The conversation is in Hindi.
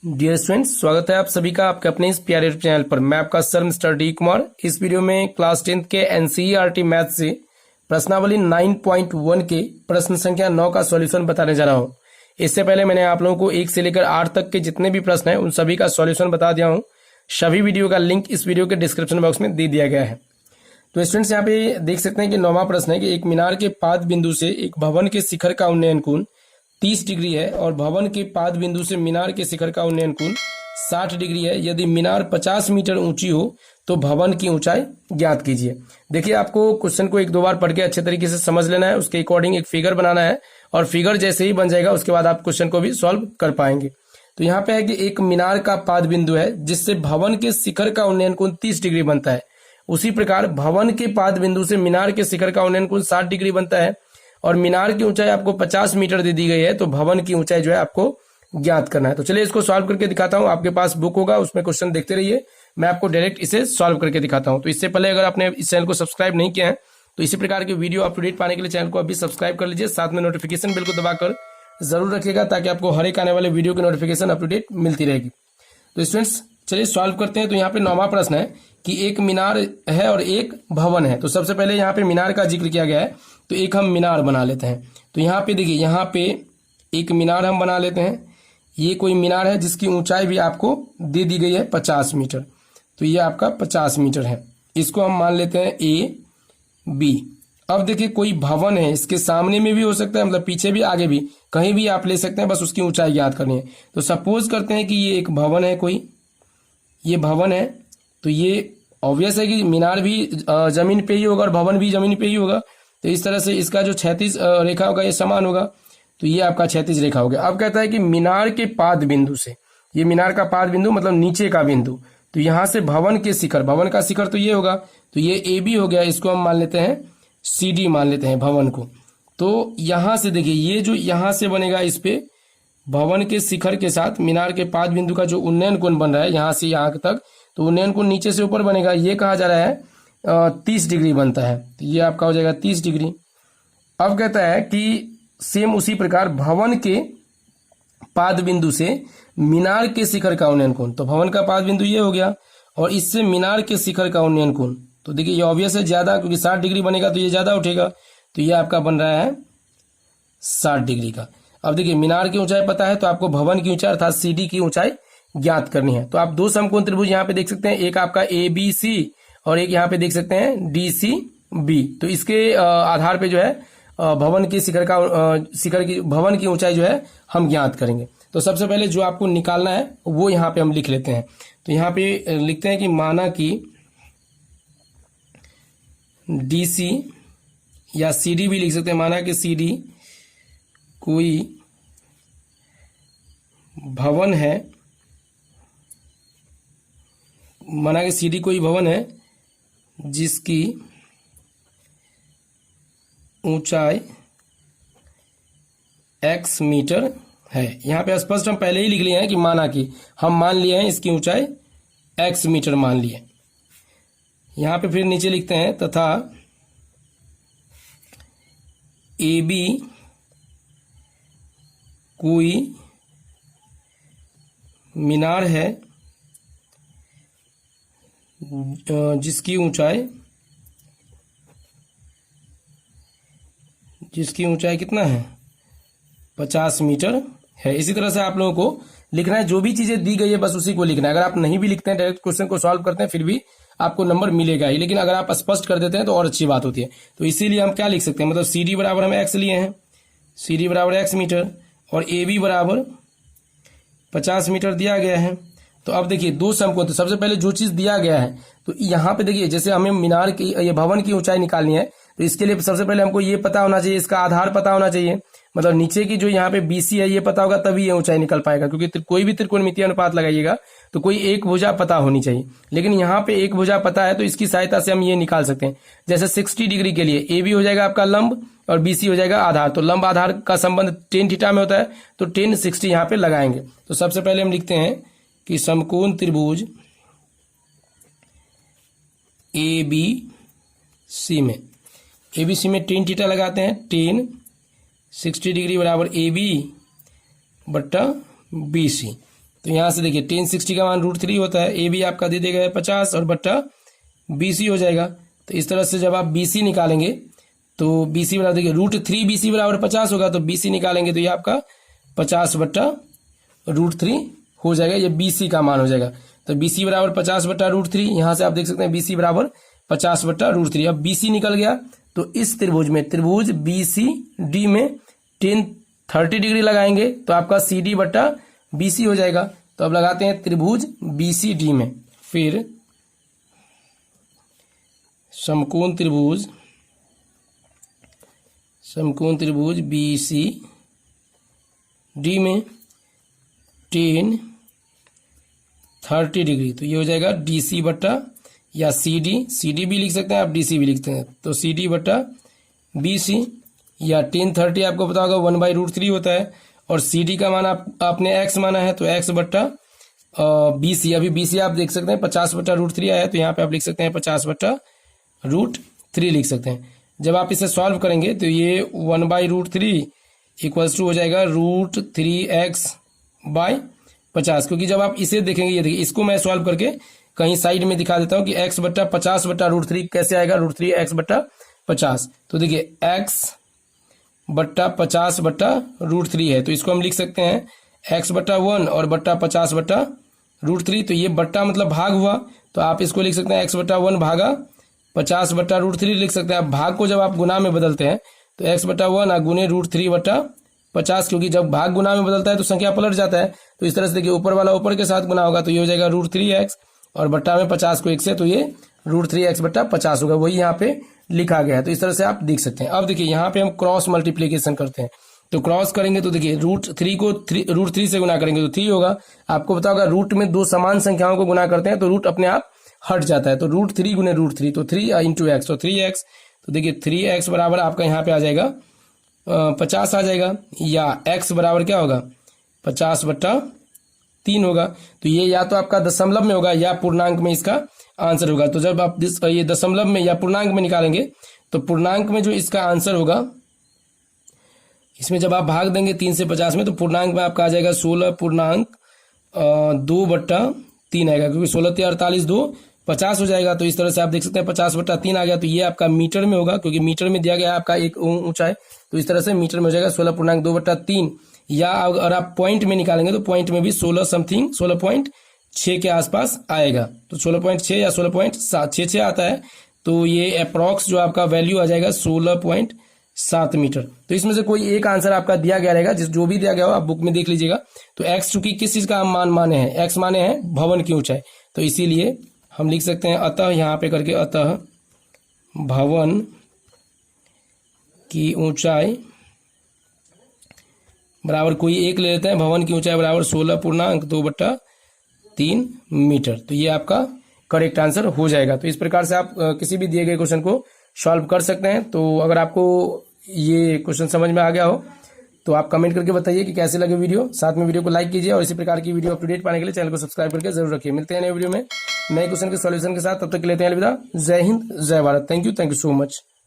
डियर स्टूडेंट्स, स्वागत है आप सभी का आपके अपने इस प्यारे चैनल पर। मैं आपका सर मिस्टर डी कुमार। इस वीडियो में क्लास 10th के एनसीईआरटी मैथ से प्रश्नावली 9.1 के प्रश्न संख्या 9 का सॉल्यूशन बताने जा रहा हूं। इससे पहले मैंने आप लोगों को 1 से लेकर 8 तक के जितने भी प्रश्न हैं उन सभी का सॉल्यूशन बता दिया हूं। सभी वीडियो का लिंक इस वीडियो के डिस्क्रिप्शन बॉक्स में दे दिया गया है। तो स्टूडेंट्स यहाँ पे देख सकते हैं कि 9वां प्रश्न है कि एक मीनार के पाद बिंदु से एक भवन के शिखर का उन्नयन कोण 30 डिग्री है और भवन के पाद बिंदु से मीनार के शिखर का उन्नयन कोण 60 डिग्री है। यदि मीनार 50 मीटर ऊंची हो तो भवन की ऊंचाई ज्ञात कीजिए। देखिए, आपको क्वेश्चन को 1-2 बार पढ़ के अच्छे तरीके से समझ लेना है, उसके अकॉर्डिंग एक फिगर बनाना है और फिगर जैसे ही बन जाएगा उसके बाद आप क्वेश्चन को भी सॉल्व कर पाएंगे। तो यहाँ पे है कि एक मीनार का पाद बिंदु है जिससे भवन के शिखर का उन्नयन कोण 30 डिग्री बनता है। उसी प्रकार भवन के पाद बिंदु से मीनार के शिखर का उन्नयन कोण 60 डिग्री बनता है और मीनार की ऊंचाई आपको 50 मीटर दे दी गई है, तो भवन की ऊंचाई जो है आपको ज्ञात करना है। तो चलिए इसको सॉल्व करके दिखाता हूं। आपके पास बुक होगा, उसमें क्वेश्चन देखते रहिए, मैं आपको डायरेक्ट इसे सॉल्व करके दिखाता हूं। तो इससे पहले अगर आपने इस चैनल को सब्सक्राइब नहीं किया है तो इसी प्रकार के वीडियो अप टू डेट पाने के लिए चैनल को अभी सब्सक्राइब कर लीजिए। साथ में नोटिफिकेशन बिल को दबाकर जरूर रखिएगा ताकि आपको हर एक आने वाले वीडियो की नोटिफिकेशन अप टू डेट मिलती रहेगी। तो स्टूडेंट्स चलिए सॉल्व करते हैं। तो यहाँ पे 9वां प्रश्न है कि एक मीनार है और एक भवन है। तो सबसे पहले यहाँ पे मीनार का जिक्र किया गया है, तो एक हम मीनार बना लेते हैं। तो यहाँ पे देखिए, यहाँ पे एक मीनार हम बना लेते हैं। ये कोई मीनार है जिसकी ऊंचाई भी आपको दे दी गई है 50 मीटर। तो ये आपका 50 मीटर है, इसको हम मान लेते हैं ए बी। अब देखिए, कोई भवन है, इसके सामने में भी हो सकता है, मतलब पीछे भी आगे भी कहीं भी आप ले सकते हैं, बस उसकी ऊंचाई याद करनी है। तो सपोज करते हैं कि ये एक भवन है, कोई ये भवन है। तो ये ऑब्वियस है कि मीनार भी जमीन पे ही होगा और भवन भी जमीन पे ही होगा। तो इस तरह से इसका जो क्षैतिज रेखा होगा ये समान होगा। तो ये आपका क्षैतिज रेखा हो गया। अब कहता है कि मीनार के पाद बिंदु से, ये मीनार का पाद बिंदु मतलब नीचे का बिंदु, तो यहां से भवन के शिखर, भवन का शिखर तो ये होगा, तो ये ए बी हो गया। इसको हम मान लेते हैं सी डी मान लेते हैं भवन को। तो यहां से देखिए, ये जो यहां से बनेगा, इस पे भवन के शिखर के साथ मीनार के पाद बिंदु का जो उन्नयन कोण बन रहा है यहां से यहां तक, तो उन्नयन कोण नीचे से ऊपर बनेगा। ये कहा जा रहा है 30 डिग्री बनता है, तो ये आपका हो जाएगा 30 डिग्री। अब कहता है कि सेम उसी प्रकार भवन के पाद बिंदु से मीनार के शिखर का उन्नयन कोण, तो भवन का पाद बिंदु ये हो गया और इससे मीनार के शिखर का उन्नयन कोण, तो देखिए ये ऑब्वियस है ज्यादा, क्योंकि 60 डिग्री बनेगा तो ये ज्यादा उठेगा। तो ये आपका बन रहा है 60 डिग्री का। अब देखिए, मीनार की ऊंचाई पता है तो आपको भवन की ऊंचाई अर्थात सी डी की ऊंचाई ज्ञात करनी है। तो आप दो समकोण त्रिभुज यहाँ पे देख सकते हैं, एक आपका ए बी सी और एक यहाँ पे देख सकते हैं डी सी बी। तो इसके आधार पे जो है भवन की भवन की ऊंचाई जो है हम ज्ञात करेंगे। तो सबसे पहले जो आपको निकालना है वो यहाँ पे हम लिख लेते हैं। तो यहाँ पे लिखते हैं कि माना कि डी सी या सी डी भी लिख सकते हैं, माना कि सी डी कोई भवन है, माना कि सी डी कोई भवन है जिसकी ऊंचाई x मीटर है। यहां पे स्पष्ट हम पहले ही लिख लिए हैं कि माना कि हम मान लिए हैं इसकी ऊंचाई x मीटर मान लिए। यहां पे फिर नीचे लिखते हैं तथा ए बी कोई मीनार है जिसकी ऊंचाई कितना है 50 मीटर है। इसी तरह से आप लोगों को लिखना है, जो भी चीजें दी गई है बस उसी को लिखना है। अगर आप नहीं भी लिखते हैं, डायरेक्ट क्वेश्चन को सॉल्व करते हैं, फिर भी आपको नंबर मिलेगा ही, लेकिन अगर आप स्पष्ट कर देते हैं तो और अच्छी बात होती है। तो इसीलिए हम क्या लिख सकते हैं, मतलब सी डी बराबर हम x लिए हैं, सी डी बराबर x मीटर और ए बी बराबर 50 मीटर दिया गया है। तो अब देखिए, दो समकोण, तो सबसे पहले जो चीज दिया गया है, तो यहाँ पे देखिए, जैसे हमें मीनार की, ये भवन की ऊंचाई निकालनी है, तो इसके लिए सबसे पहले हमको ये पता होना चाहिए, इसका आधार पता होना चाहिए, मतलब नीचे की जो यहाँ पे बीसी है ये पता होगा तभी ये ऊंचाई निकल पाएगा। क्योंकि कोई भी त्रिकोणमितीय अनुपात लगाइएगा तो कोई एक भुजा पता होनी चाहिए, लेकिन यहाँ पे एक भुजा पता है तो इसकी सहायता से हम ये निकाल सकते हैं। जैसे 60 डिग्री के लिए ए बी हो जाएगा आपका लंब और बीसी हो जाएगा आधार। तो लंब आधार का संबंध tan थीटा में होता है, तो tan 60 यहाँ पे लगाएंगे। तो सबसे पहले हम लिखते हैं कि समकोण त्रिभुज ए बी सी में tan थीटा लगाते हैं, tan 60 डिग्री बराबर ए बी बट्टा बी सी। तो यहाँ से देखिए tan 60 का मान √3 होता है, ए भी आपका दे देगा 50 और बट्टा BC हो जाएगा। तो इस तरह से जब आप BC निकालेंगे तो BC बराबर देखिए √3 BC बराबर 50 होगा, तो BC निकालेंगे तो ये आपका 50 बट्टा √3 हो जाएगा, ये BC का मान हो जाएगा। तो BC बराबर 50 बट्टा √3, यहाँ से आप देख सकते हैं BC बराबर 50 बट्टा √3। अब BC निकल गया तो इस त्रिभुज में, त्रिभुज BCD में tan 30 डिग्री लगाएंगे तो आपका CD बट्टा BC हो जाएगा। तो अब लगाते हैं त्रिभुज BCD में, फिर समकोण त्रिभुज BCD में tan 30 डिग्री, तो ये हो जाएगा DC बट्टा या CD भी लिख सकते हैं आप, DC भी लिखते हैं, तो CD बट्टा BC या tan 30 आपको पता होगा 1/√3 होता है, और CD का मान आपने x माना है तो x बट्टा BC, अभी BC आप देख सकते हैं 50 बट्टा √3 आया है, तो यहाँ पे आप लिख सकते हैं 50 बट्टा √3 लिख सकते हैं। जब आप इसे सॉल्व करेंगे तो ये 1/√3 इक्वल्स टू हो जाएगा √3x/50, क्योंकि जब आप इसे देखेंगे, ये देखिए इसको मैं सॉल्व करके कहीं साइड में दिखा देता हूं कि x बट्टा 50 बट्टा √3 कैसे आएगा, √3x बट्टा 50। तो देखिए x बट्टा 50 बट्टा √3 है, तो इसको हम लिख सकते हैं x बट्टा 1 और बट्टा 50 बट्टा √3, तो ये बट्टा मतलब भाग हुआ, तो आप इसको लिख सकते हैं x बट्टा 1 भागा 50 बट्टा √3 लिख सकते हैं। आप भाग को जब आप गुना में बदलते हैं तो x बट्टा 1 गुने √3 बट्टा 50, क्योंकि जब भाग गुना में बदलता है तो संख्या पलट जाता है, तो इस तरह से देखिए ऊपर वाला ऊपर के साथ गुना होगा, तो ये हो जाएगा √3x और बट्टा में 50 को 1 से, तो ये √3x बट्टा 50 होगा, वही यहाँ पे लिखा गया है। तो इस तरह से आप देख सकते हैं। अब देखिए यहाँ पे हम क्रॉस मल्टीप्लीकेशन करते हैं, तो क्रॉस करेंगे तो देखिए √3 को √3 से गुना करेंगे तो 3 होगा। आपको पता होगा रूट में दो समान संख्याओं को गुना करते हैं तो रूट अपने आप हट जाता है, तो √3 गुने √3 तो 3 इंटू एक्स, तो 3x, तो देखिए 3x बराबर आपका यहाँ पे आ जाएगा 50 आ जाएगा, या x बराबर क्या होगा 50 बट्टा 3 होगा। तो ये या तो आपका दशमलव में होगा या पूर्णांक में इसका आंसर होगा। तो जब आप ये दशमलव में या पूर्णांक में निकालेंगे तो पूर्णांक में जो इसका आंसर होगा, इसमें जब आप भाग देंगे 3 से 50 में, तो पूर्णांक में आपका आ जाएगा 16.2 बट्टा 3 आएगा, क्योंकि 16 48 2 50 हो जाएगा। तो इस तरह से आप देख सकते हैं 50 बट्टा 3 आ गया, तो ये आपका मीटर में होगा, क्योंकि मीटर में दिया गया है आपका एक ऊंचाई, तो इस तरह से मीटर में हो जाएगा 16.2 बट्टा 3। या अगर आप पॉइंट में निकालेंगे तो पॉइंट में भी 16.6 के आसपास आएगा, तो 16.6 या 16.66 आता है, तो ये अप्रॉक्स जो आपका वैल्यू आ जाएगा 16.7 मीटर। तो इसमें से कोई एक आंसर आपका दिया गया रहेगा, जो भी दिया गया हो आप बुक में देख लीजिएगा। तो x चूंकि किस चीज का हम मान माने हैं, x माने हैं भवन की ऊंचाई, तो इसीलिए हम लिख सकते हैं अतः यहाँ पे करके, अतः भवन की ऊंचाई बराबर कोई एक ले लेते हैं, भवन की ऊंचाई बराबर 16.2 बट्टा 3 मीटर। तो ये आपका करेक्ट आंसर हो जाएगा। तो इस प्रकार से आप किसी भी दिए गए क्वेश्चन को सॉल्व कर सकते हैं। तो अगर आपको ये क्वेश्चन समझ में आ गया हो तो आप कमेंट करके बताइए कि कैसे लगे वीडियो, साथ में वीडियो को लाइक कीजिए और इसी प्रकार की वीडियो अप टू डेट पाने के लिए चैनल को सब्सक्राइब करके जरूर रखिए। मिलते हैं नए वीडियो में नए क्वेश्चन के सॉल्यूशन के साथ, तब तक के लिए अलविदा। जय हिंद, जय Bharat. Thank you so much.